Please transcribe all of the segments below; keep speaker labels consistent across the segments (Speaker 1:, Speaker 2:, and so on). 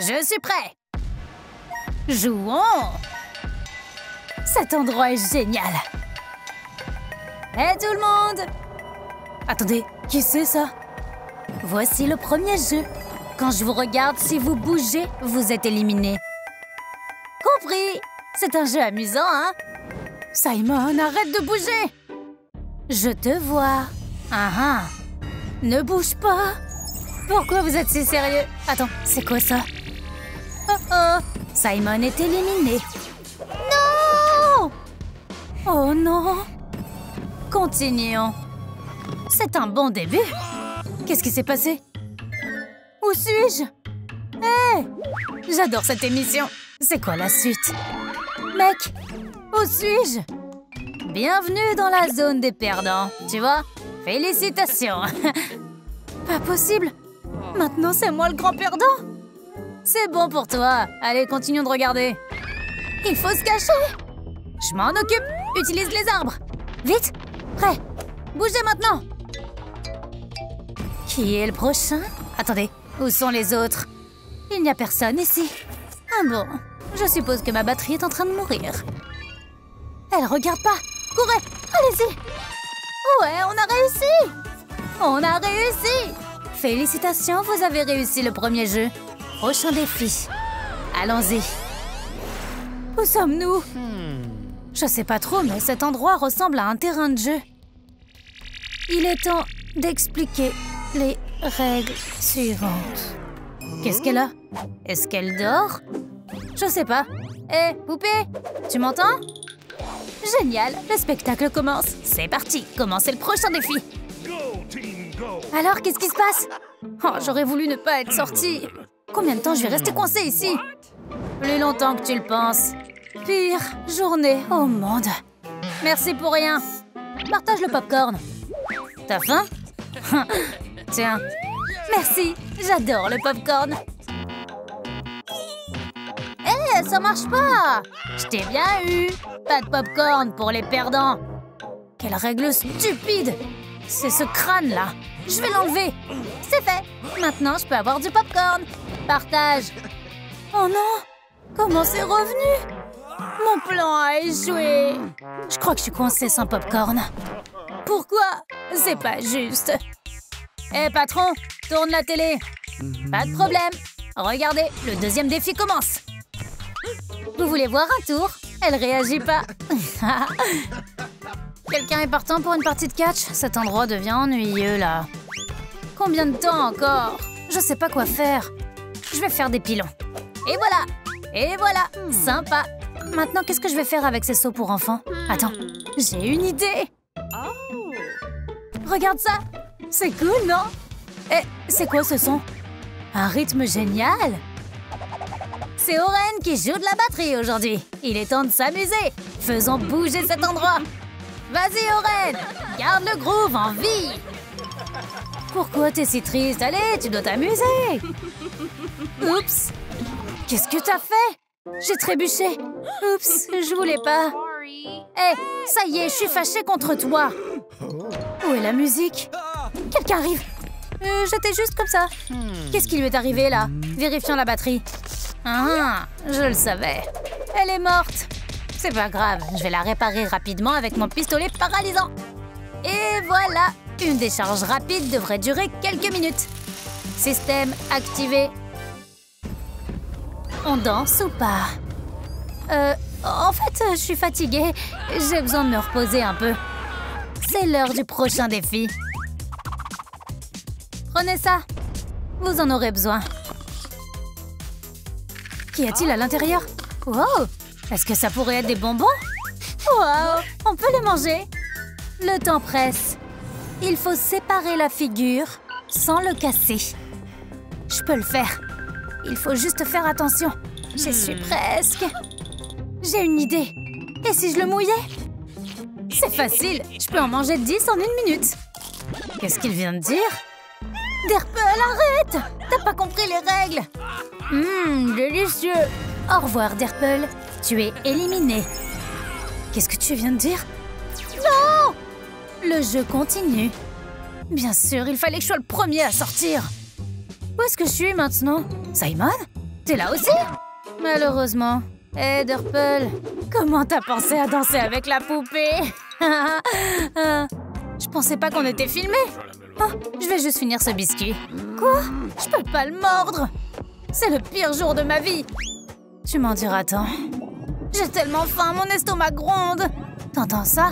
Speaker 1: Je suis prêt. Jouons. Cet endroit est génial. Hé tout le monde! Attendez, qui c'est ça? Voici le premier jeu. Quand je vous regarde, si vous bougez, vous êtes éliminé. Compris! C'est un jeu amusant, hein? Simon, arrête de bouger! Je te vois. Ah ah! Ne bouge pas! Pourquoi vous êtes si sérieux? Attends, c'est quoi ça? Oh oh! Simon est éliminé. Non! Oh non! Continuons. C'est un bon début. Qu'est-ce qui s'est passé? Où suis-je? Hé! J'adore cette émission. C'est quoi la suite? Mec, où suis-je? Bienvenue dans la zone des perdants. Tu vois? Félicitations. Pas possible. Maintenant, c'est moi le grand perdant. C'est bon pour toi. Allez, continuons de regarder. Il faut se cacher. Je m'en occupe. Utilise les arbres. Vite. Prêt. Bougez maintenant. Qui est le prochain? Attendez, où sont les autres? Il n'y a personne ici. Ah bon, je suppose que ma batterie est en train de mourir. Elle regarde pas. Courez, allez-y. Ouais, on a réussi. On a réussi. Félicitations, vous avez réussi le premier jeu. Prochain défi. Allons-y. Où sommes-nous? Je sais pas trop, mais cet endroit ressemble à un terrain de jeu. Il est temps d'expliquer les règles suivantes. Qu'est-ce qu'elle a? Est-ce qu'elle dort? Je sais pas. Hé, poupée, tu m'entends? Génial, le spectacle commence. C'est parti, commencez le prochain défi. Alors, qu'est-ce qui se passe? Oh, j'aurais voulu ne pas être sortie. Combien de temps je vais rester coincée ici? Plus longtemps que tu le penses. Pire journée au monde. Merci pour rien. Partage le popcorn. T'as faim? Tiens. Merci, j'adore le popcorn. Hé, ça marche pas. Je t'ai bien eu. Pas de popcorn pour les perdants. Quelle règle stupide. C'est ce crâne-là. Je vais l'enlever. C'est fait. Maintenant, je peux avoir du popcorn. Partage. Oh non. Comment c'est revenu? Mon plan a échoué. Je crois que je suis coincée sans popcorn. Pourquoi? C'est pas juste. Hé, patron, tourne la télé. Pas de problème. Regardez, le deuxième défi commence. Vous voulez voir un tour? Elle réagit pas. Quelqu'un est partant pour une partie de catch? Cet endroit devient ennuyeux, là. Combien de temps encore? Je sais pas quoi faire. Je vais faire des pilons. Et voilà. Et voilà. Sympa. Maintenant, qu'est-ce que je vais faire avec ces seaux pour enfants? Attends, j'ai une idée. Regarde ça. C'est cool, non? Eh, c'est quoi ce son? Un rythme génial. C'est Oren qui joue de la batterie aujourd'hui. Il est temps de s'amuser. Faisons bouger cet endroit. Vas-y, Oren. Garde le groove en vie. Pourquoi t'es si triste? Allez, tu dois t'amuser. Oups. Qu'est-ce que t'as fait? J'ai trébuché. Oups, je voulais pas. Hé, ça y est, je suis fâchée contre toi. Où est la musique? Quelqu'un arrive. J'étais juste comme ça. Qu'est-ce qui lui est arrivé, là? Vérifions la batterie. Ah, je le savais. Elle est morte. C'est pas grave, je vais la réparer rapidement avec mon pistolet paralysant. Et voilà, une décharge rapide devrait durer quelques minutes. Système activé. On danse ou pas? En fait, je suis fatiguée. J'ai besoin de me reposer un peu. C'est l'heure du prochain défi. Prenez ça. Vous en aurez besoin. Qu'y a-t-il à l'intérieur? Wow! Est-ce que ça pourrait être des bonbons? Wow! On peut les manger. Le temps presse. Il faut séparer la figure sans le casser. Je peux le faire. Il faut juste faire attention. J'y suis presque. J'ai une idée. Et si je le mouillais? C'est facile. Je peux en manger 10 en une minute. Qu'est-ce qu'il vient de dire? Derpel, arrête! T'as pas compris les règles. Délicieux. Au revoir, Derpel. Tu es éliminé. Qu'est-ce que tu viens de dire? Non! Le jeu continue. Bien sûr, il fallait que je sois le premier à sortir. Où est-ce que je suis maintenant? Simon? T'es là aussi? Malheureusement. Hé, Derpel, comment t'as pensé à danser avec la poupée? Je pensais pas qu'on était filmé. Oh, je vais juste finir ce biscuit. Quoi? Je peux pas le mordre. C'est le pire jour de ma vie. Tu m'en diras tant. J'ai tellement faim, mon estomac gronde. T'entends ça?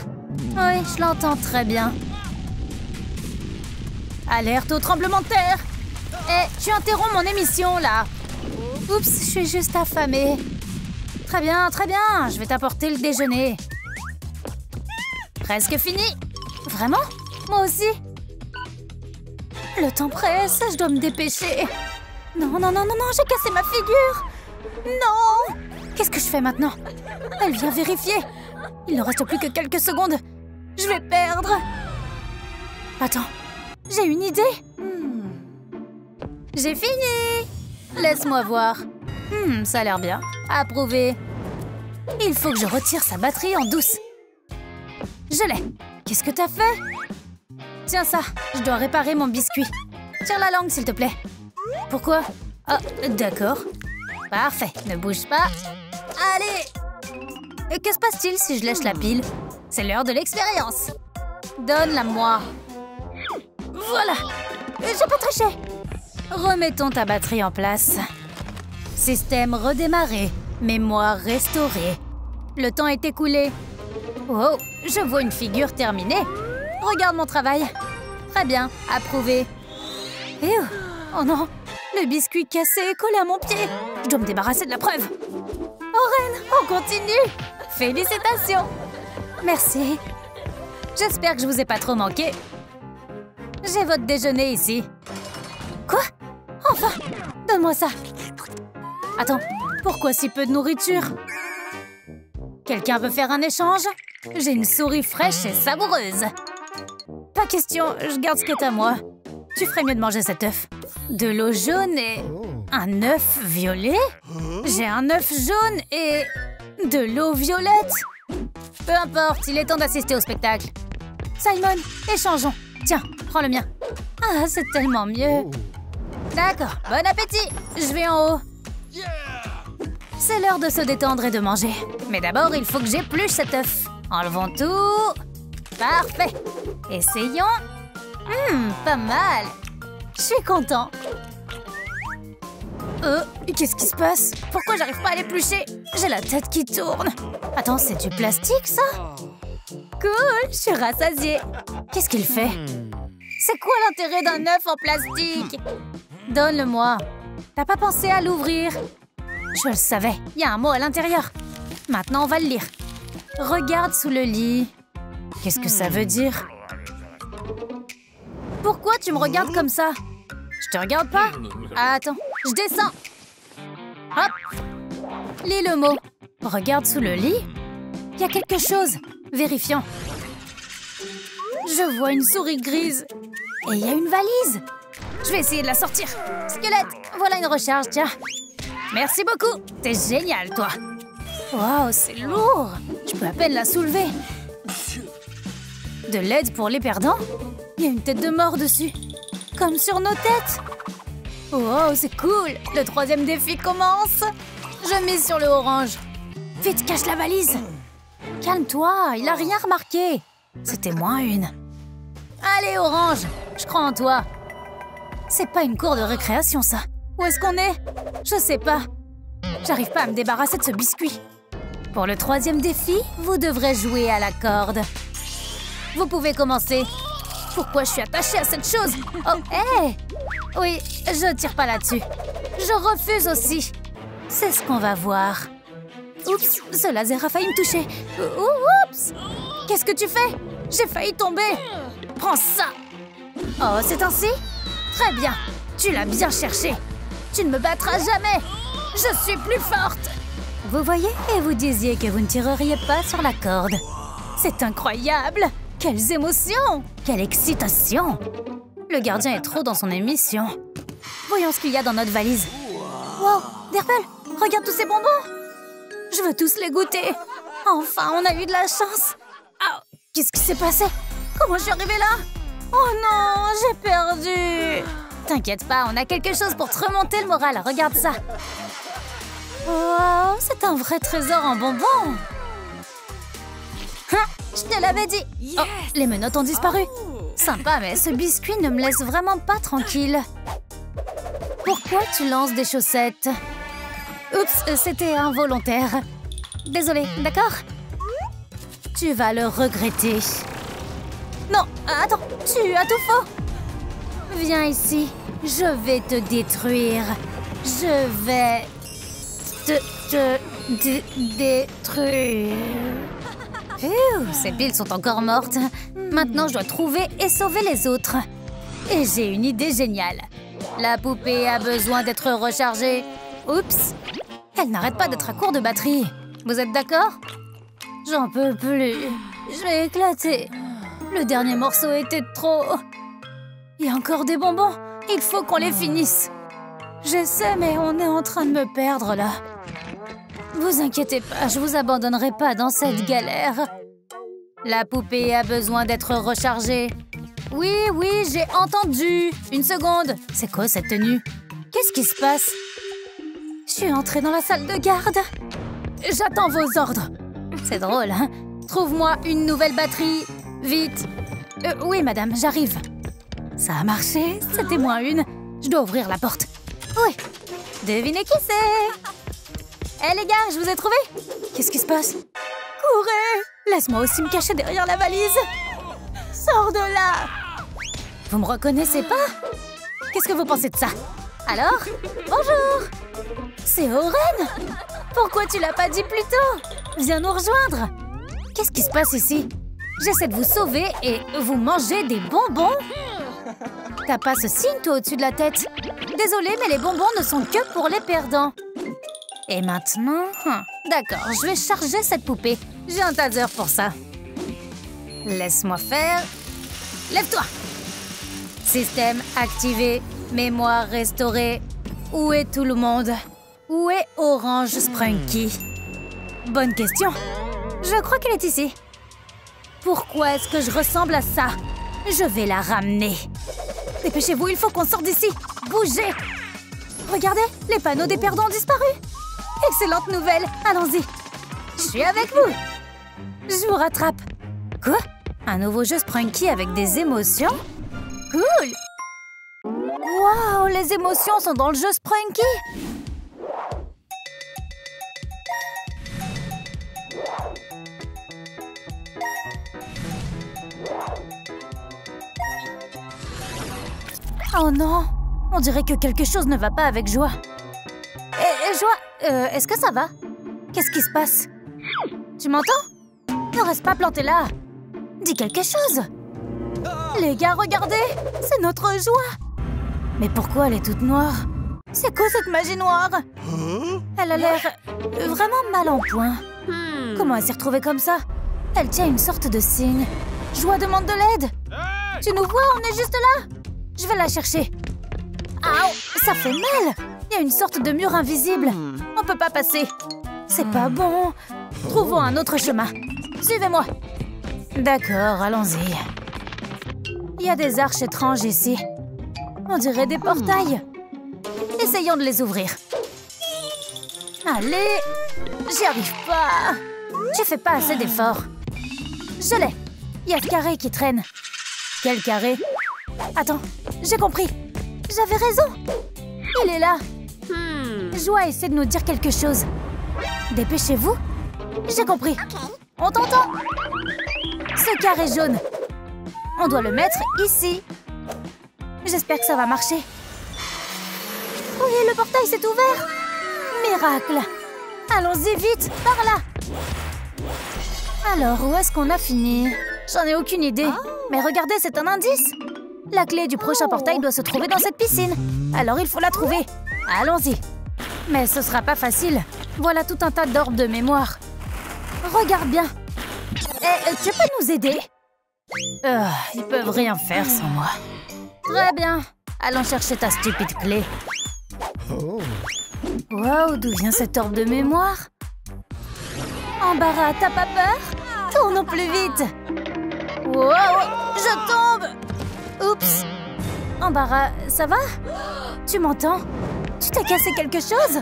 Speaker 1: Oui, je l'entends très bien. Alerte au tremblement de terre. Hé, tu interromps mon émission, là. Oups, je suis juste affamée. Très bien, je vais t'apporter le déjeuner. Presque fini. Vraiment? Moi aussi. Le temps presse, je dois me dépêcher. Non, j'ai cassé ma figure. Non! Qu'est-ce que je fais maintenant? Elle vient vérifier. Il ne reste plus que quelques secondes. Je vais perdre. Attends, j'ai une idée. J'ai fini. Laisse-moi voir. Ça a l'air bien. Approuvé. Il faut que je retire sa batterie en douce. Je l'ai. Qu'est-ce que t'as fait? Tiens ça, je dois réparer mon biscuit. Tire la langue, s'il te plaît. Pourquoi? Ah, d'accord. Parfait, ne bouge pas. Allez! Et que se passe-t-il si je lèche la pile? C'est l'heure de l'expérience. Donne-la-moi. Voilà. J'ai pas triché. Remettons ta batterie en place. Système redémarré. Mémoire restaurée. Le temps est écoulé. Oh, je vois une figure terminée. Regarde mon travail. Très bien, approuvé. Oh non, le biscuit cassé est collé à mon pied. Je dois me débarrasser de la preuve. Oren, on continue. Félicitations. Merci. J'espère que je vous ai pas trop manqué. J'ai votre déjeuner ici. Quoi? Enfin, donne-moi ça. Attends, pourquoi si peu de nourriture? Quelqu'un veut faire un échange? J'ai une souris fraîche et savoureuse. Pas question, je garde ce qui est à moi. Tu ferais mieux de manger cet œuf. De l'eau jaune et... un œuf violet? J'ai un œuf jaune et... de l'eau violette? Peu importe, il est temps d'assister au spectacle. Simon, échangeons. Tiens, prends le mien. Ah, c'est tellement mieux. D'accord, bon appétit. Je vais en haut. C'est l'heure de se détendre et de manger. Mais d'abord, il faut que j'épluche cet œuf. Enlevons tout. Parfait. Essayons. Pas mal. Je suis content. Qu'est-ce qui se passe? Pourquoi j'arrive pas à l'éplucher? J'ai la tête qui tourne. Attends, c'est du plastique, ça? Cool, je suis rassasiée. Qu'est-ce qu'il fait? C'est quoi l'intérêt d'un œuf en plastique? Donne-le-moi. T'as pas pensé à l'ouvrir? Je le savais, il y a un mot à l'intérieur. Maintenant, on va le lire. Regarde sous le lit. Qu'est-ce que ça veut dire? Pourquoi tu me regardes comme ça? Je te regarde pas? Attends, je descends. Hop. Lis le mot. Regarde sous le lit. Il y a quelque chose. Vérifions. Je vois une souris grise. Et il y a une valise. Je vais essayer de la sortir. Squelette, voilà une recharge, tiens. Merci beaucoup. T'es génial, toi. Waouh, c'est lourd. Je peux à peine la soulever. De l'aide pour les perdants? Il y a une tête de mort dessus. Comme sur nos têtes. Wow, c'est cool. Le troisième défi commence. Je mise sur le orange. Vite, cache la valise. Calme-toi, il a rien remarqué. C'était moins une. Allez, orange, je crois en toi. C'est pas une cour de récréation, ça. Où est-ce qu'on est? Je sais pas. J'arrive pas à me débarrasser de ce biscuit. Pour le troisième défi, vous devrez jouer à la corde. Vous pouvez commencer. Pourquoi je suis attachée à cette chose? Oh, hé! Oui, je tire pas là-dessus. Je refuse aussi. C'est ce qu'on va voir. Oups, ce laser a failli me toucher. Oups! Qu'est-ce que tu fais? J'ai failli tomber. Prends ça. Oh, c'est ainsi? Très bien. Tu l'as bien cherché. Tu ne me battras jamais. Je suis plus forte. Vous voyez? Et vous disiez que vous ne tireriez pas sur la corde. C'est incroyable. Quelles émotions! Quelle excitation! Le gardien est trop dans son émission. Voyons ce qu'il y a dans notre valise. Wow! Derpel, regarde tous ces bonbons! Je veux tous les goûter. Enfin, on a eu de la chance. Ah, qu'est-ce qui s'est passé? Comment je suis arrivée là? Oh non, j'ai perdu! T'inquiète pas, on a quelque chose pour te remonter le moral. Regarde ça. Wow, c'est un vrai trésor en bonbons. Hein, je te l'avais dit. Oh, les menottes ont disparu. Sympa, mais ce biscuit ne me laisse vraiment pas tranquille. Pourquoi tu lances des chaussettes? Oups, c'était involontaire. Désolée, d'accord? Tu vas le regretter. Non, attends, tu as tout faux. Viens ici, je vais te détruire. Je vais te détruire. Ces piles sont encore mortes. Maintenant, je dois trouver et sauver les autres. Et j'ai une idée géniale. La poupée a besoin d'être rechargée. Oups! Elle n'arrête pas d'être à court de batterie. Vous êtes d'accord? J'en peux plus. Je vais éclater. Le dernier morceau était trop... Il y a encore des bonbons. Il faut qu'on les finisse. J'essaie, mais on est en train de me perdre, là. Vous inquiétez pas, je vous abandonnerai pas dans cette galère. La poupée a besoin d'être rechargée. Oui, j'ai entendu. Une seconde. C'est quoi cette tenue? Qu'est-ce qui se passe? Je suis entrée dans la salle de garde. J'attends vos ordres. C'est drôle, hein? Trouve-moi une nouvelle batterie. Vite. Oui, madame, j'arrive. Ça a marché, c'était moins une. Je dois ouvrir la porte. Oui. Devinez qui c'est? Hé les gars, je vous ai trouvé. Qu'est-ce qui se passe? Courez! Laisse-moi aussi me cacher derrière la valise. Sors de là! Vous me reconnaissez pas? Qu'est-ce que vous pensez de ça? Alors? Bonjour! C'est Oren! Pourquoi tu l'as pas dit plus tôt? Viens nous rejoindre! Qu'est-ce qui se passe ici? J'essaie de vous sauver et vous mangez des bonbons? T'as pas ce signe, toi, au-dessus de la tête? Désolée, mais les bonbons ne sont que pour les perdants. Et maintenant... D'accord, je vais charger cette poupée. J'ai un taser pour ça. Laisse-moi faire. Lève-toi! Système activé. Mémoire restaurée. Où est tout le monde? Où est Orange Sprunky? Bonne question. Je crois qu'elle est ici. Pourquoi est-ce que je ressemble à ça? Je vais la ramener. Dépêchez-vous, il faut qu'on sorte d'ici. Bougez! Regardez, les panneaux des perdants ont disparu. Excellente nouvelle, allons-y. Je suis avec vous. Je vous rattrape. Quoi? Un nouveau jeu Sprunky avec des émotions? Cool! Waouh, les émotions sont dans le jeu Sprunky! Oh non! On dirait que quelque chose ne va pas avec Joie. Joie, est-ce que ça va? Qu'est-ce qui se passe? Tu m'entends? Ne reste pas planté là! Dis quelque chose! Les gars, regardez! C'est notre Joie! Mais pourquoi elle est toute noire? C'est quoi cette magie noire? Elle a l'air vraiment mal en point. Comment elle s'est retrouvée comme ça? Elle tient une sorte de signe. Joie demande de l'aide! Tu nous vois, on est juste là! Je vais la chercher. Aouh, ça fait mal! Il y a une sorte de mur invisible. On peut pas passer. C'est pas bon. Trouvons un autre chemin. Suivez-moi. D'accord, allons-y. Il y a des arches étranges ici. On dirait des portails. Essayons de les ouvrir. Allez! J'y arrive pas. J'ai fait pas assez d'efforts. Je l'ai. Il y a ce carré qui traîne. Quel carré? Attends, j'ai compris. J'avais raison. Il est là. Joie essaie de nous dire quelque chose. Dépêchez-vous. J'ai compris. On t'entend. Ce carré jaune. On doit le mettre ici. J'espère que ça va marcher. Oui, le portail s'est ouvert. Miracle. Allons-y vite, par là. Alors, où est-ce qu'on a fini? J'en ai aucune idée. Mais regardez, c'est un indice. La clé du prochain portail doit se trouver dans cette piscine. Alors il faut la trouver. Allons-y. Mais ce sera pas facile. Voilà tout un tas d'orbes de mémoire. Regarde bien. Tu peux nous aider? Ils peuvent rien faire sans moi. Très bien. Allons chercher ta stupide clé. Wow, d'où vient cet orbe de mémoire? Embarras, t'as pas peur? Tournons plus vite. Wow, je tombe. Oups. Embarras, ça va? Tu m'entends? Tu t'es cassé quelque chose?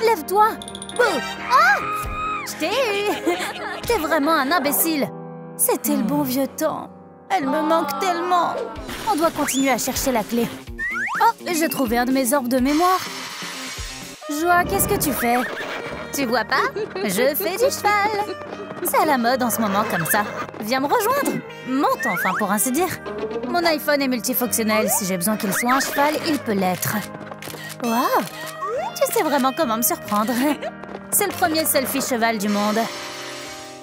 Speaker 1: Lève-toi. Bouh! Ah! Je t'ai eu! T'es vraiment un imbécile! C'était le bon vieux temps. Elle me manque tellement. On doit continuer à chercher la clé. Oh, j'ai trouvé un de mes orbes de mémoire. Joie, qu'est-ce que tu fais? Tu vois pas? Je fais du cheval. C'est à la mode en ce moment comme ça. Viens me rejoindre. Monte enfin, pour ainsi dire. Mon iPhone est multifonctionnel. Si j'ai besoin qu'il soit un cheval, il peut l'être. Waouh! Tu sais vraiment comment me surprendre. C'est le premier selfie cheval du monde.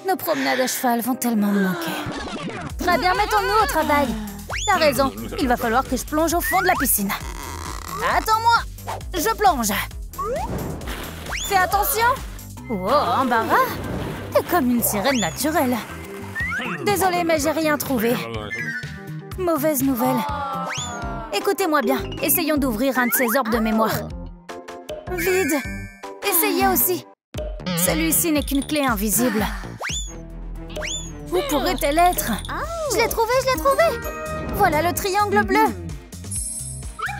Speaker 1: Nos promenades à cheval vont tellement me manquer. Très bien, mettons-nous au travail. T'as raison, il va falloir que je plonge au fond de la piscine. Attends-moi, je plonge. Fais attention. Oh, embarras. T'es comme une sirène naturelle. Désolée, mais j'ai rien trouvé. Mauvaise nouvelle. Écoutez-moi bien, essayons d'ouvrir un de ces orbes de mémoire. Vide. Essayez aussi. Celui-ci n'est qu'une clé invisible. Où pourrait-elle être? Je l'ai trouvé, je l'ai trouvé! Voilà le triangle bleu.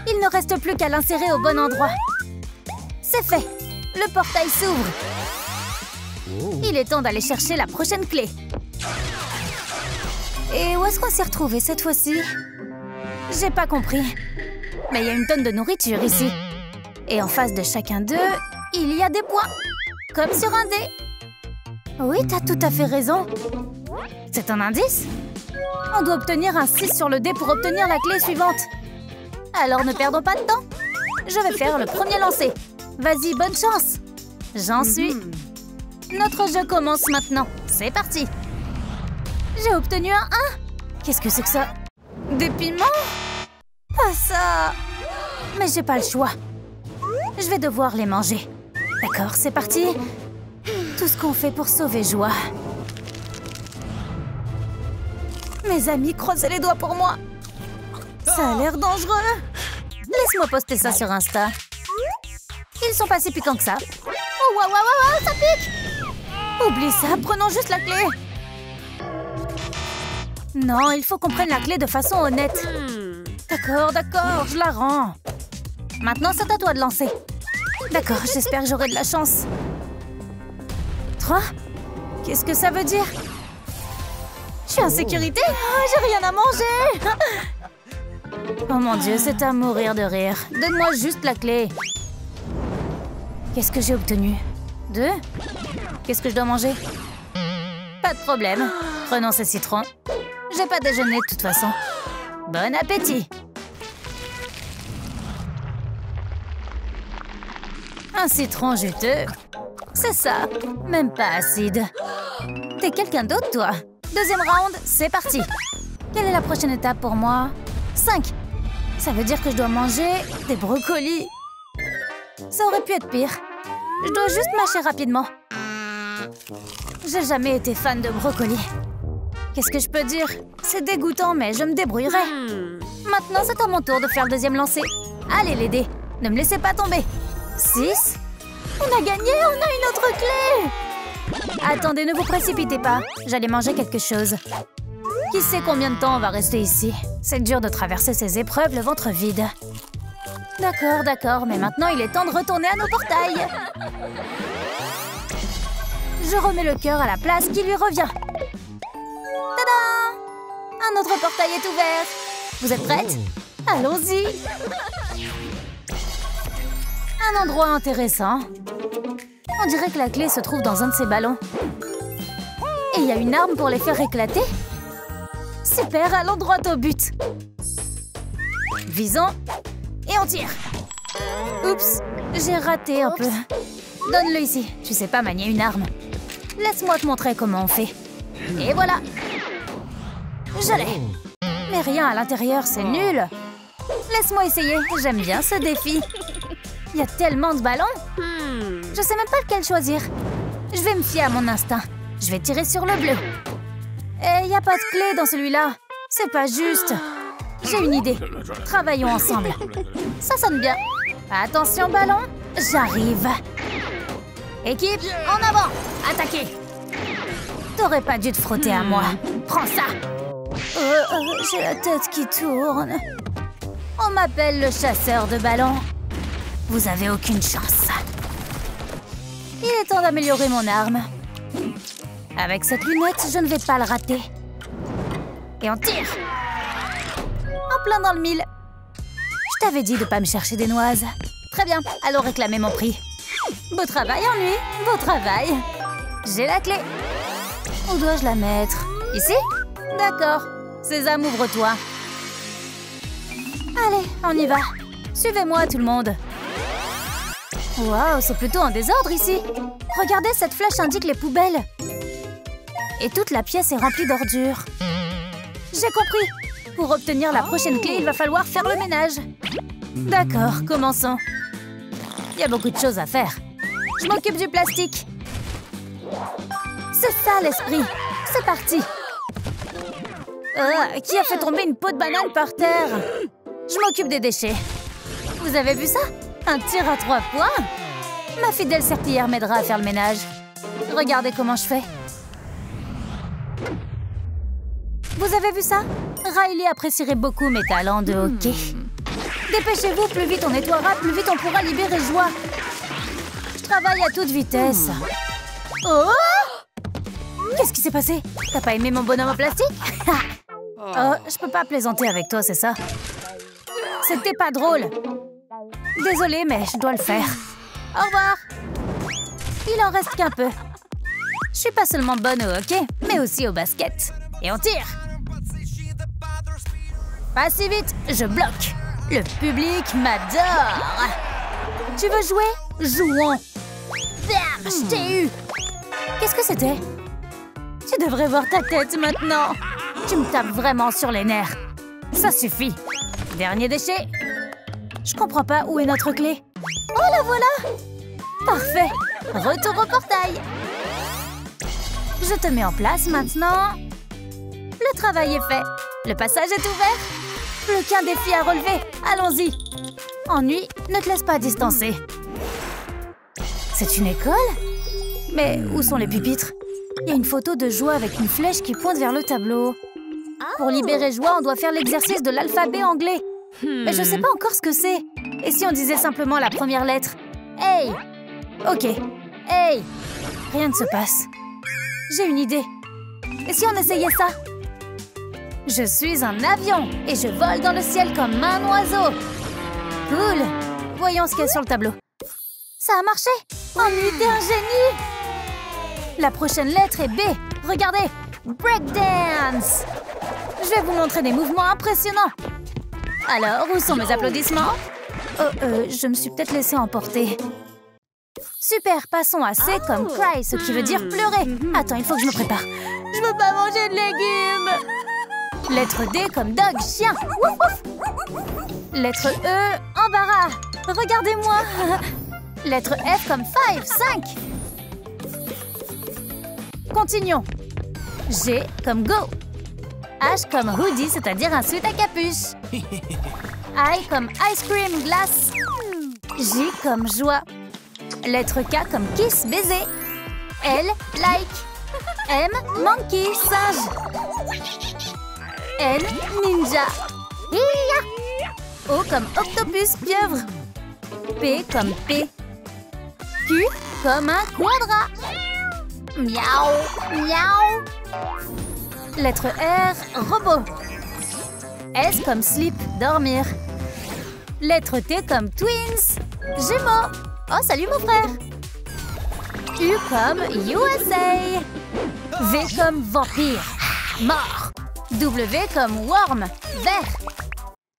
Speaker 1: Il ne reste plus qu'à l'insérer au bon endroit. C'est fait. Le portail s'ouvre. Il est temps d'aller chercher la prochaine clé. Et où est-ce qu'on s'est retrouvé cette fois-ci? J'ai pas compris. Mais il y a une tonne de nourriture ici. Et en face de chacun d'eux, il y a des points. Comme sur un dé. Oui, t'as tout à fait raison. C'est un indice? On doit obtenir un 6 sur le dé pour obtenir la clé suivante. Alors ne perdons pas de temps. Je vais faire le premier lancer. Vas-y, bonne chance. J'en suis. Notre jeu commence maintenant. C'est parti. J'ai obtenu un 1. Qu'est-ce que c'est que ça? Des piments? Pas ça. Mais j'ai pas le choix. Je vais devoir les manger. D'accord, c'est parti. Tout ce qu'on fait pour sauver Joie. Mes amis, croisez les doigts pour moi. Ça a l'air dangereux. Laisse-moi poster ça sur Insta. Ils sont pas si piquants que ça. Oh, waouh, waouh, waouh, ça pique. Oublie ça, prenons juste la clé. Non, il faut qu'on prenne la clé de façon honnête. D'accord, d'accord, je la rends. Maintenant, c'est à toi de lancer. D'accord, j'espère que j'aurai de la chance. 3? Qu'est-ce que ça veut dire? Je suis en sécurité? Oh, j'ai rien à manger. Oh mon Dieu, c'est à mourir de rire. Donne-moi juste la clé. Qu'est-ce que j'ai obtenu? 2? Qu'est-ce que je dois manger? Pas de problème. Prenons ces citrons. J'ai pas déjeuné de toute façon. Bon appétit. Un citron juteux. C'est ça. Même pas acide. T'es quelqu'un d'autre, toi? Deuxième round, c'est parti. Quelle est la prochaine étape pour moi? 5. Ça veut dire que je dois manger des brocolis. Ça aurait pu être pire. Je dois juste mâcher rapidement. J'ai jamais été fan de brocolis. Qu'est-ce que je peux dire? C'est dégoûtant, mais je me débrouillerai. Maintenant, c'est à mon tour de faire le deuxième lancer. Allez, les dés. Ne me laissez pas tomber. 6. On a gagné, on a une autre clé. Attendez, ne vous précipitez pas. J'allais manger quelque chose. Qui sait combien de temps on va rester ici? C'est dur de traverser ces épreuves le ventre vide. D'accord, d'accord, mais maintenant il est temps de retourner à nos portails. Je remets le cœur à la place qui lui revient. Tada! Un autre portail est ouvert. Vous êtes prêtes? Allons-y. Un endroit intéressant. On dirait que la clé se trouve dans un de ces ballons. Et il y a une arme pour les faire éclater. Super, allons droit au but. Visons. Et on tire. Oups, j'ai raté un peu. Donne-le ici, tu sais pas manier une arme. Laisse-moi te montrer comment on fait. Et voilà. Je l'ai. Mais rien à l'intérieur, c'est nul. Laisse-moi essayer, j'aime bien ce défi. Il y a tellement de ballons. Je sais même pas lequel choisir. Je vais me fier à mon instinct. Je vais tirer sur le bleu. Et il n'y a pas de clé dans celui-là. C'est pas juste. J'ai une idée. Travaillons ensemble. Ça sonne bien. Attention, ballon. J'arrive. Équipe, en avant. Attaquez. T'aurais pas dû te frotter à moi. Prends ça. J'ai la tête qui tourne. On m'appelle le chasseur de ballons. Vous avez aucune chance. Il est temps d'améliorer mon arme. Avec cette lunette, je ne vais pas le rater. Et on tire. En plein dans le mille. Je t'avais dit de pas me chercher des noises. Très bien, allons réclamer mon prix. Beau travail, ennui. Beau travail. J'ai la clé. Où dois-je la mettre? Ici? D'accord. Sésame, ouvre-toi. Allez, on y va. Suivez-moi, tout le monde. Waouh, c'est plutôt en désordre ici. Regardez, cette flèche indique les poubelles. Et toute la pièce est remplie d'ordures. J'ai compris. Pour obtenir la prochaine clé, il va falloir faire le ménage. D'accord, commençons. Il y a beaucoup de choses à faire. Je m'occupe du plastique. C'est ça l'esprit. C'est parti. Qui a fait tomber une peau de banane par terre? Je m'occupe des déchets. Vous avez vu ça? Un tir à 3 points? Ma fidèle serpillière m'aidera à faire le ménage. Regardez comment je fais. Vous avez vu ça? Riley apprécierait beaucoup mes talents de hockey. Dépêchez-vous, plus vite on nettoiera, plus vite on pourra libérer Joie. Je travaille à toute vitesse. Oh! Qu'est-ce qui s'est passé? T'as pas aimé mon bonhomme en plastique? Oh, je peux pas plaisanter avec toi, c'est ça? C'était pas drôle. Désolée, mais je dois le faire. Au revoir. Il en reste qu'un peu. Je suis pas seulement bonne au hockey, mais aussi au basket. Et on tire. Pas si vite, je bloque. Le public m'adore. Tu veux jouer? Jouons. Bam, je t'ai eu. Qu'est-ce que c'était? Tu devrais voir ta tête maintenant. Tu me tapes vraiment sur les nerfs. Ça suffit. Dernier déchet. Je comprends pas où est notre clé. Oh, la voilà! Parfait. Retour au portail. Je te mets en place maintenant. Le travail est fait. Le passage est ouvert. Plus qu'un défi à relever. Allons-y. Ennui, ne te laisse pas distancer. C'est une école? Mais où sont les pupitres? Il y a une photo de Joie avec une flèche qui pointe vers le tableau. Pour libérer Joie, on doit faire l'exercice de l'alphabet anglais. Mais je sais pas encore ce que c'est. Et si on disait simplement la première lettre? Hey! Ok. Hey! Rien ne se passe. J'ai une idée. Et si on essayait ça? Je suis un avion et je vole dans le ciel comme un oiseau. Cool. Voyons ce qu'il y a sur le tableau. Ça a marché. Ennui, t'es un génie. La prochaine lettre est B. Regardez. Breakdance. Je vais vous montrer des mouvements impressionnants. Alors, où sont mes applaudissements? Je me suis peut-être laissée emporter. Super, passons à C comme cry, ce qui veut dire pleurer. Attends, il faut que je me prépare. Je veux pas manger de légumes. Lettre D comme dog, chien. Wouf, wouf. Lettre E, embarras. Regardez-moi. Lettre F comme 5, 5. Continuons. G comme go. H comme hoodie, c'est-à-dire un sweat à capuche. I comme ice cream, glace. J comme joie. Lettre K comme kiss, baiser. L, like. M, monkey, singe. N, ninja. O comme octopus, pieuvre. P comme P. Q comme un quadra. Miaou, miaou. Lettre R, robot. S comme slip, dormir. Lettre T comme twins, Gémeaux. Oh, salut mon frère. U comme USA. V comme vampire, mort. W comme worm, vert.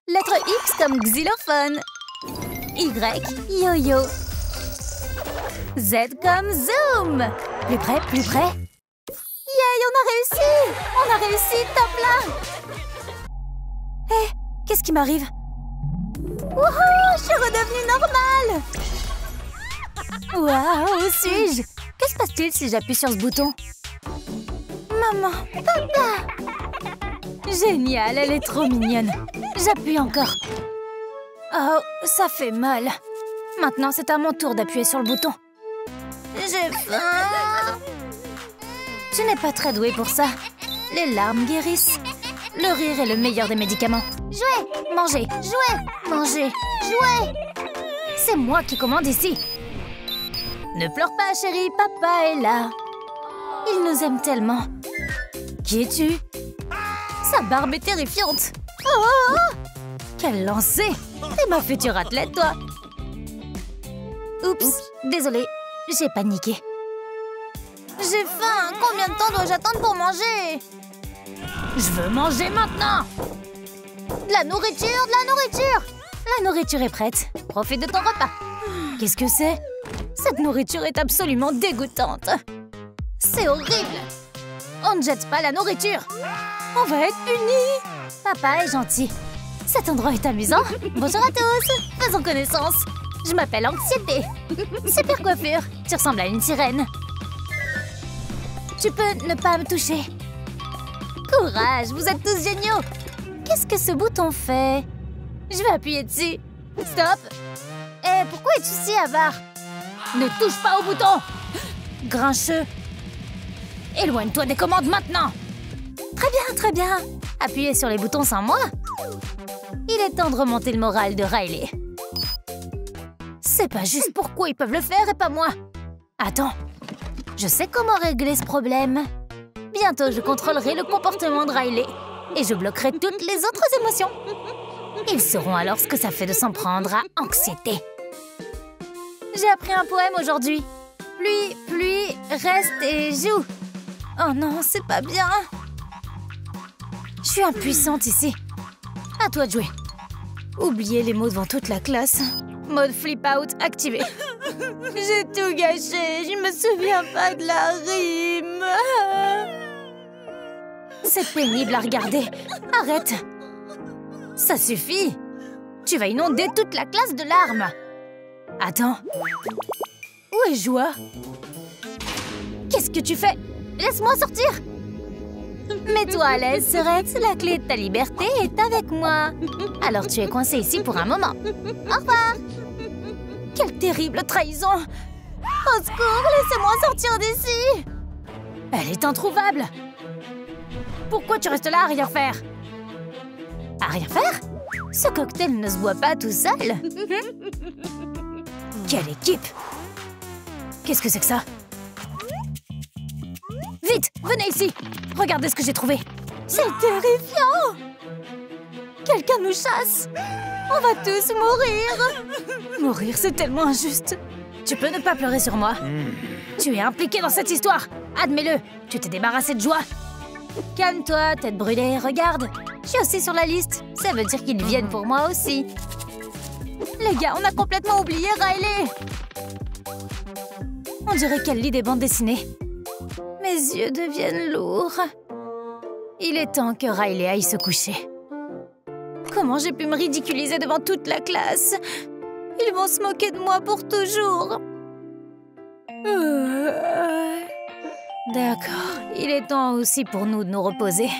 Speaker 1: Lettre X comme xylophone. Y, yo-yo. Z comme zoom. Plus près, plus près. Yay, on a réussi! On a réussi, top là! Hé, qu'est-ce qui m'arrive? Wouhou, je suis redevenue normale! Waouh, où suis-je? Que se passe-t-il si j'appuie sur ce bouton? Maman, papa! Génial, elle est trop mignonne. J'appuie encore. Oh, ça fait mal. Maintenant, c'est à mon tour d'appuyer sur le bouton. J'ai faim. Tu n'es pas très douée pour ça. Les larmes guérissent. Le rire est le meilleur des médicaments. Jouez, mangez, jouez, mangez, jouez. C'est moi qui commande ici. Ne pleure pas, chérie, papa est là. Il nous aime tellement. Qui es-tu? Sa barbe est terrifiante. Oh! Quel lancer! T'es ma future athlète, toi. Oups, désolée, j'ai paniqué. J'ai faim. Combien de temps dois-je attendre pour manger? Je veux manger maintenant. De la nourriture, de la nourriture. La nourriture est prête. Profite de ton repas. Qu'est-ce que c'est? Cette nourriture est absolument dégoûtante. C'est horrible. On ne jette pas la nourriture. On va être punis. Papa est gentil. Cet endroit est amusant. Bonjour à tous. Faisons connaissance. Je m'appelle Anxiété. Super coiffure. Tu ressembles à une sirène. Tu peux ne pas me toucher. Courage, vous êtes tous géniaux. Qu'est-ce que ce bouton fait? Je vais appuyer dessus. Stop. Eh, pourquoi es-tu si avare? Ne touche pas au bouton. Grincheux. Éloigne-toi des commandes maintenant. Très bien, très bien. Appuyez sur les boutons sans moi. Il est temps de remonter le moral de Riley. C'est pas juste pourquoi ils peuvent le faire et pas moi. Attends. Je sais comment régler ce problème. Bientôt, je contrôlerai le comportement de Riley. Et je bloquerai toutes les autres émotions. Ils sauront alors ce que ça fait de s'en prendre à Anxiété. J'ai appris un poème aujourd'hui. Pluie, pluie, reste et joue. Oh non, c'est pas bien. Je suis impuissante ici. À toi de jouer. Oubliez les mots devant toute la classe. Mode flip out activé. J'ai tout gâché. Je me souviens pas de la rime. C'est pénible à regarder. Arrête. Ça suffit. Tu vas inonder toute la classe de larmes. Attends. Où est Joie? Qu'est-ce que tu fais? Laisse-moi sortir. Mets-toi à l'aise, Serette. La clé de ta liberté est avec moi. Alors tu es coincée ici pour un moment. Au revoir. Quelle terrible trahison. Au secours, laissez-moi sortir d'ici. Elle est introuvable. Pourquoi tu restes là à rien faire? À rien faire? Ce cocktail ne se boit pas tout seul. Quelle équipe! Qu'est-ce que c'est que ça? Vite, venez ici! Regardez ce que j'ai trouvé! C'est terrifiant! Quelqu'un nous chasse! On va tous mourir! Mourir, c'est tellement injuste! Tu peux ne pas pleurer sur moi. Tu es impliqué dans cette histoire! Admets-le! Tu t'es débarrassé de Joie! Calme-toi, tête brûlée, regarde! Je suis aussi sur la liste. Ça veut dire qu'ils viennent pour moi aussi. Les gars, on a complètement oublié Riley. On dirait qu'elle lit des bandes dessinées. Mes yeux deviennent lourds. Il est temps que Riley aille se coucher. Comment j'ai pu me ridiculiser devant toute la classe? Ils vont se moquer de moi pour toujours. D'accord, il est temps aussi pour nous de nous reposer.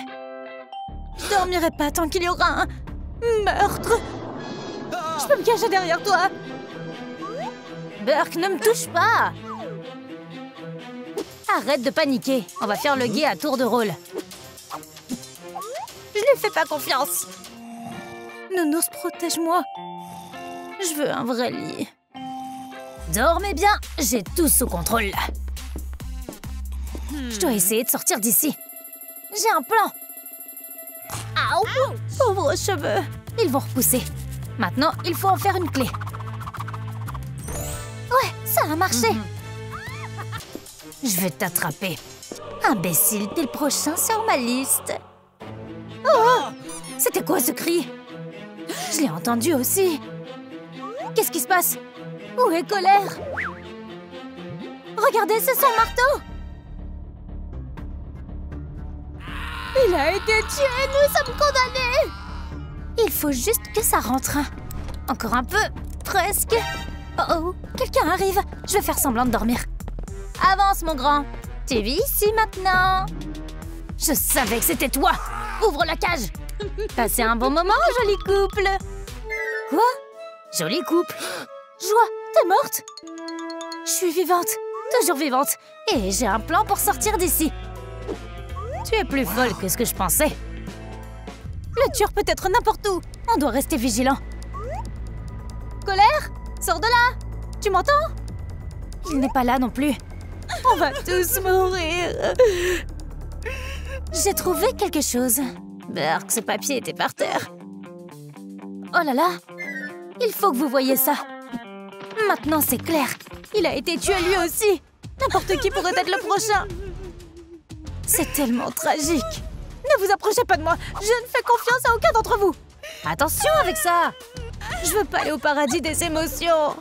Speaker 1: Je dormirai pas tant qu'il y aura un meurtre. Je peux me cacher derrière toi. Burke, ne me touche pas. Arrête de paniquer. On va faire le guet à tour de rôle. Je ne lui fais pas confiance. Nounours, protège-moi. Je veux un vrai lit. Dormez bien, j'ai tout sous contrôle. Je dois essayer de sortir d'ici. J'ai un plan. Aouh! Pauvres cheveux. Ils vont repousser. Maintenant, il faut en faire une clé. Ouais, ça a marché. Je vais t'attraper. Imbécile, t'es le prochain sur ma liste. Oh! C'était quoi ce cri? Je l'ai entendu aussi. Qu'est-ce qui se passe? Où est Colère? Regardez, c'est son marteau. Il a été tué, nous sommes condamnés. Il faut juste que ça rentre. Encore un peu, presque. Oh oh, quelqu'un arrive. Je vais faire semblant de dormir. Avance, mon grand. Tu vis ici maintenant. Je savais que c'était toi. Ouvre la cage. Passez un bon moment, joli couple. Quoi? Joli couple. Joie, t'es morte? Je suis vivante, toujours vivante. Et j'ai un plan pour sortir d'ici. Tu es plus folle que ce que je pensais. Le tueur peut être n'importe où. On doit rester vigilant. Colère, sors de là. Tu m'entends? Il n'est pas là non plus. On va tous mourir. J'ai trouvé quelque chose. Berk, ce papier était par terre. Oh là là! Il faut que vous voyiez ça. Maintenant, c'est clair. Il a été tué lui aussi. N'importe qui pourrait être le prochain. C'est tellement tragique. Ne vous approchez pas de moi. Je ne fais confiance à aucun d'entre vous. Attention avec ça. Je veux pas aller au paradis des émotions.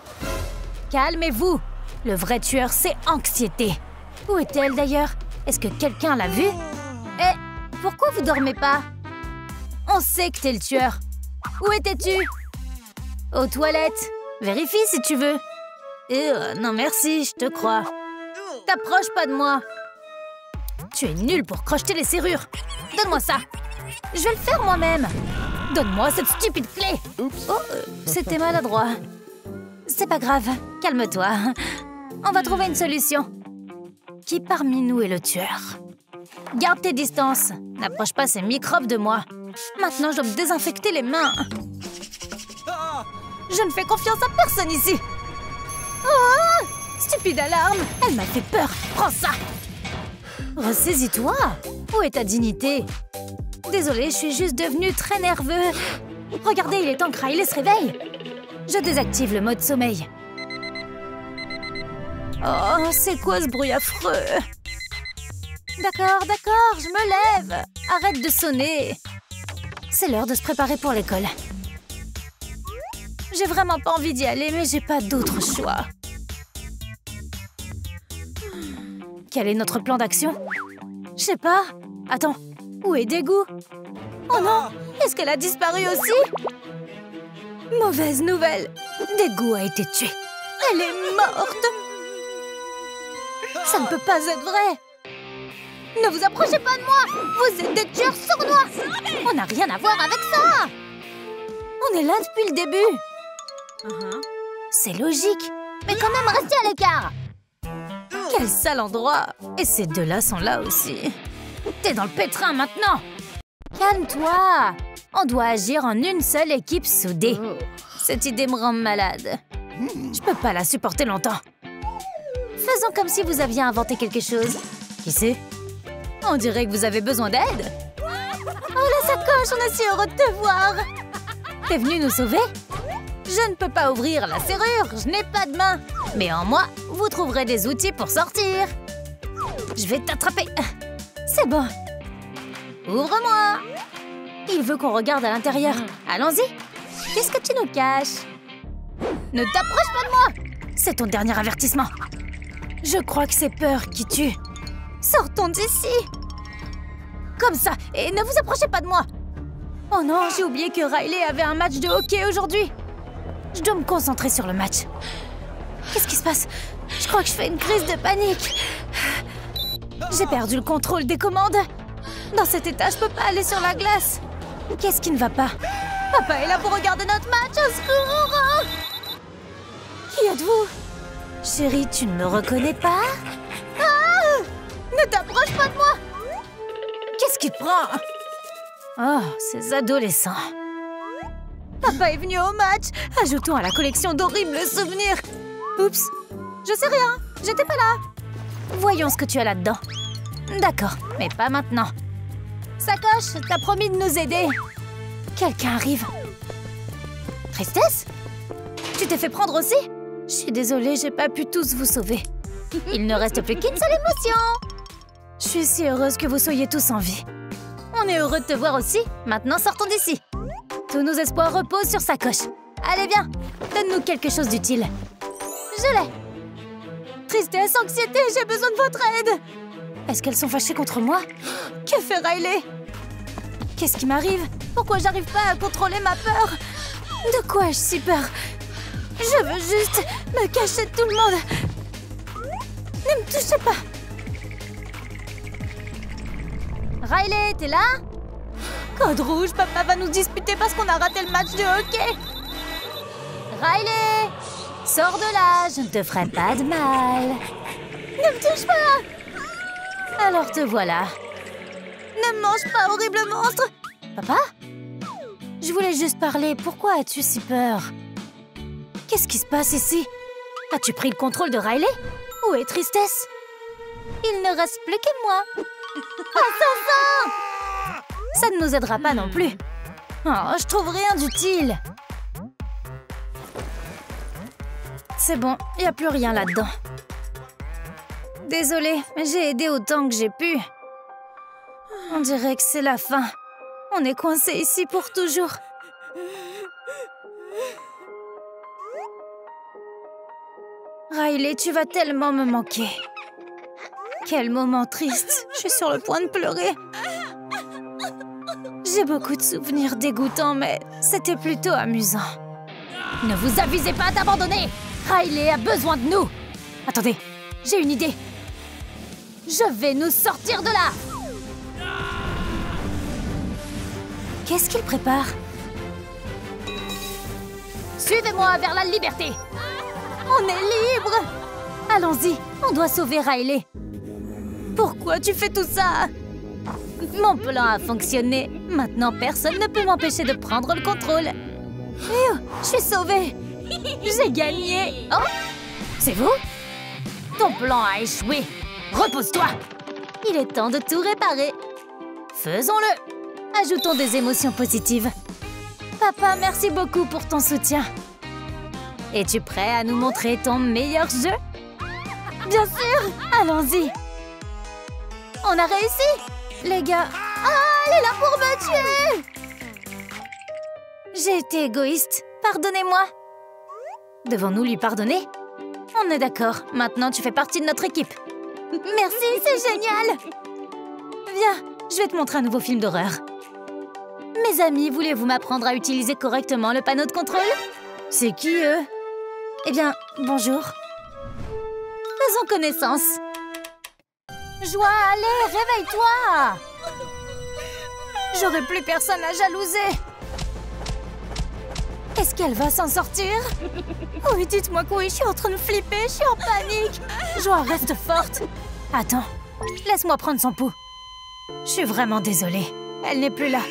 Speaker 1: Calmez-vous. Le vrai tueur, c'est anxiété. Où est-elle d'ailleurs? Est-ce que quelqu'un l'a vue? Eh, pourquoi vous dormez pas? On sait que t'es le tueur. Où étais-tu? Aux toilettes. Vérifie si tu veux. Non merci, je te crois. T'approches pas de moi. Tu es nul pour crocheter les serrures. Donne-moi ça. Je vais le faire moi-même. Donne-moi cette stupide clé. Oh, c'était maladroit. C'est pas grave, calme-toi. On va trouver une solution. Qui parmi nous est le tueur? Garde tes distances. N'approche pas ces microbes de moi. Maintenant, je dois me désinfecter les mains. Je ne fais confiance à personne ici. Oh! Stupide alarme. Elle m'a fait peur. Prends ça. Ressaisis-toi. Où est ta dignité? Désolée, je suis juste devenue très nerveux. Regardez, il est temps que Riley se réveille. Je désactive le mode sommeil. Oh, c'est quoi ce bruit affreux? D'accord, je me lève. Arrête de sonner. C'est l'heure de se préparer pour l'école. J'ai vraiment pas envie d'y aller, mais j'ai pas d'autre choix. Quel est notre plan d'action? Je sais pas. Attends, où est Dégoût? Oh non, est-ce qu'elle a disparu aussi? Mauvaise nouvelle. Dégoût a été tuée. Elle est morte. Ça ne peut pas être vrai. Ne vous approchez pas de moi. Vous êtes des tueurs sournois. On n'a rien à voir avec ça. On est là depuis le début. C'est logique. Mais quand même, restez à l'écart. Quel sale endroit. Et ces deux-là sont là aussi. T'es dans le pétrin maintenant. Calme-toi. On doit agir en une seule équipe soudée. Cette idée me rend malade. Je peux pas la supporter longtemps. Faisons comme si vous aviez inventé quelque chose. Qui sait? On dirait que vous avez besoin d'aide. Oh, la sacoche, on est si heureux de te voir. T'es venu nous sauver? Je ne peux pas ouvrir la serrure, je n'ai pas de main. Mais en moi, vous trouverez des outils pour sortir. Je vais t'attraper. C'est bon. Ouvre-moi. Il veut qu'on regarde à l'intérieur. Allons-y. Qu'est-ce que tu nous caches? Ne t'approche pas de moi. C'est ton dernier avertissement. Je crois que c'est peur qui tue. Sortons d'ici. Comme ça, et ne vous approchez pas de moi. Oh non, j'ai oublié que Riley avait un match de hockey aujourd'hui. Je dois me concentrer sur le match. Qu'est-ce qui se passe? Je crois que je fais une crise de panique. J'ai perdu le contrôle des commandes. Dans cet état, je peux pas aller sur la glace. Qu'est-ce qui ne va pas? Papa est là pour regarder notre match. Au secours! Qui êtes-vous? Chérie, tu ne me reconnais pas? Ah! Ne t'approche pas de moi! Qu'est-ce qui te prend? Oh, ces adolescents. Papa est venu au match. Ajoutons à la collection d'horribles souvenirs. Oups, je sais rien. J'étais pas là. Voyons ce que tu as là-dedans. D'accord, mais pas maintenant. Sacoche, t'as promis de nous aider. Quelqu'un arrive. Tristesse? Tu t'es fait prendre aussi? Je suis désolée, j'ai pas pu tous vous sauver. Il ne reste plus qu'une seule émotion. Je suis si heureuse que vous soyez tous en vie. On est heureux de te voir aussi. Maintenant, sortons d'ici. Tous nos espoirs reposent sur Sacoche. Allez, viens. Donne-nous quelque chose d'utile. Je l'ai. Tristesse, anxiété, j'ai besoin de votre aide. Est-ce qu'elles sont fâchées contre moi? Que fait Riley? Qu'est-ce qui m'arrive? Pourquoi j'arrive pas à contrôler ma peur? De quoi ai-je si peur? Je veux juste me cacher de tout le monde. Ne me touchez pas. Riley, t'es là? Code rouge, papa va nous disputer parce qu'on a raté le match de hockey. Riley, sors de là, je ne te ferai pas de mal. Ne me touche pas. Alors te voilà. Ne me mange pas, horrible monstre. Papa? Je voulais juste parler, pourquoi as-tu si peur? Qu'est-ce qui se passe ici? As-tu pris le contrôle de Riley? Où est Tristesse? Il ne reste plus que moi. Assassin! Ça ne nous aidera pas non plus. Oh, je trouve rien d'utile. C'est bon, il n'y a plus rien là-dedans. Désolée, j'ai aidé autant que j'ai pu. On dirait que c'est la fin. On est coincé ici pour toujours. Riley, tu vas tellement me manquer. Quel moment triste. Je suis sur le point de pleurer. J'ai beaucoup de souvenirs dégoûtants, mais c'était plutôt amusant. Ne vous avisez pas d'abandonner! Riley a besoin de nous! Attendez, j'ai une idée. Je vais nous sortir de là! Qu'est-ce qu'il prépare? Suivez-moi vers la liberté! On est libre! Allons-y, on doit sauver Riley. Pourquoi tu fais tout ça? Mon plan a fonctionné. Maintenant, personne ne peut m'empêcher de prendre le contrôle. Je suis sauvée! J'ai gagné! Oh! C'est vous? Ton plan a échoué. Repose-toi! Il est temps de tout réparer. Faisons-le! Ajoutons des émotions positives. Papa, merci beaucoup pour ton soutien. Es-tu prêt à nous montrer ton meilleur jeu? Bien sûr! Allons-y! On a réussi! Les gars... Ah, elle est là pour me tuer! J'ai été égoïste. Pardonnez-moi. Devons-nous lui pardonner? On est d'accord. Maintenant, tu fais partie de notre équipe. Merci, c'est génial! Viens, je vais te montrer un nouveau film d'horreur. Mes amis, voulez-vous m'apprendre à utiliser correctement le panneau de contrôle? C'est qui, eux? Eh bien, bonjour. Faisons connaissance. Joie, allez, réveille-toi! J'aurai plus personne à jalouser. Est-ce qu'elle va s'en sortir? Oui, dites-moi que oui, je suis en train de flipper, je suis en panique. Joie, reste forte. Attends, laisse-moi prendre son pouls. Je suis vraiment désolée. Elle n'est plus là.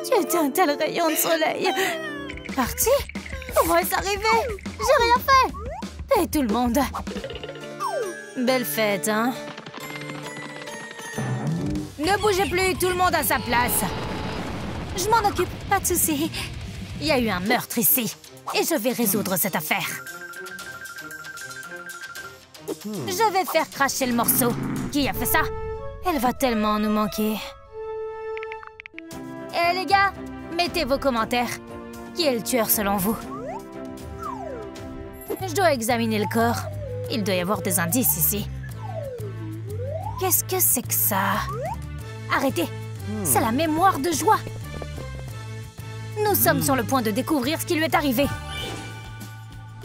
Speaker 1: Tu étais un tel rayon de soleil. Parti? Comment est-ce arrivé? J'ai rien fait. Et tout le monde. Belle fête, hein? Ne bougez plus, tout le monde à sa place. Je m'en occupe, pas de souci. Il y a eu un meurtre ici, et je vais résoudre cette affaire. Je vais faire cracher le morceau. Qui a fait ça? Elle va tellement nous manquer. Eh les gars, mettez vos commentaires. Qui est le tueur selon vous? Je dois examiner le corps. Il doit y avoir des indices ici. Qu'est-ce que c'est que ça? Arrêtez! C'est la mémoire de Joie! Nous sommes sur le point de découvrir ce qui lui est arrivé.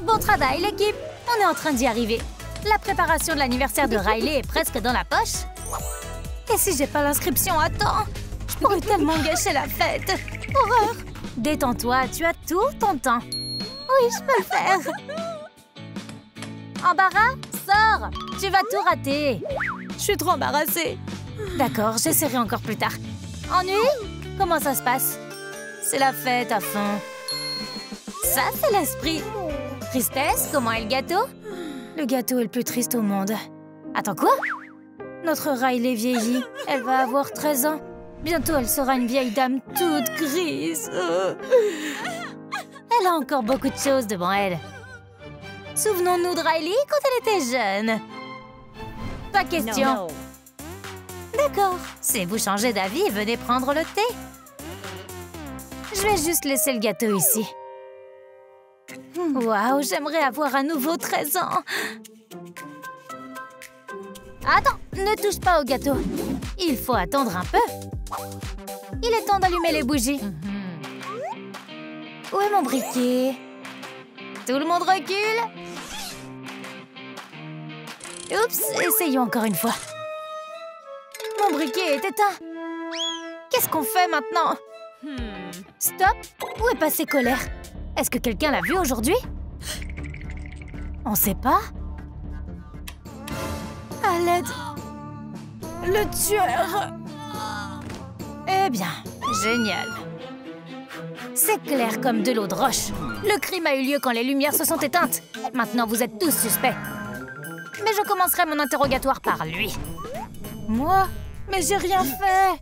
Speaker 1: Bon travail, l'équipe! On est en train d'y arriver. La préparation de l'anniversaire de Riley est presque dans la poche. Et si j'ai pas l'inscription à temps? Je pourrais tellement gâcher la fête! Horreur! Détends-toi, tu as tout ton temps. Oui, je peux le faire. Embarras? Sors! Tu vas tout rater. Je suis trop embarrassée. D'accord, j'essaierai encore plus tard. Ennui? Comment ça se passe? C'est la fête à fond. Ça, c'est l'esprit. Tristesse? Comment est le gâteau? Le gâteau est le plus triste au monde. Attends, quoi? Notre Riley vieillit. Elle va avoir 13 ans. Bientôt, elle sera une vieille dame toute grise. Elle a encore beaucoup de choses devant elle. Souvenons-nous de Riley quand elle était jeune. Pas question.
Speaker 2: No.
Speaker 1: D'accord. Si vous changez d'avis, venez prendre le thé. Je vais juste laisser le gâteau ici. Waouh, j'aimerais avoir à nouveau 13 ans. Attends, ne touche pas au gâteau. Il faut attendre un peu. Il est temps d'allumer les bougies. Où est mon briquet? Tout le monde recule. Oups, essayons encore une fois. Mon briquet est éteint. Qu'est-ce qu'on fait maintenant? Stop! Où est passé Colère? Est-ce que quelqu'un l'a vu aujourd'hui? On sait pas? À l'aide! Le tueur! Eh bien, génial. C'est clair comme de l'eau de roche. Le crime a eu lieu quand les lumières se sont éteintes. Maintenant, vous êtes tous suspects. Mais je commencerai mon interrogatoire par lui. Moi? Mais j'ai rien fait!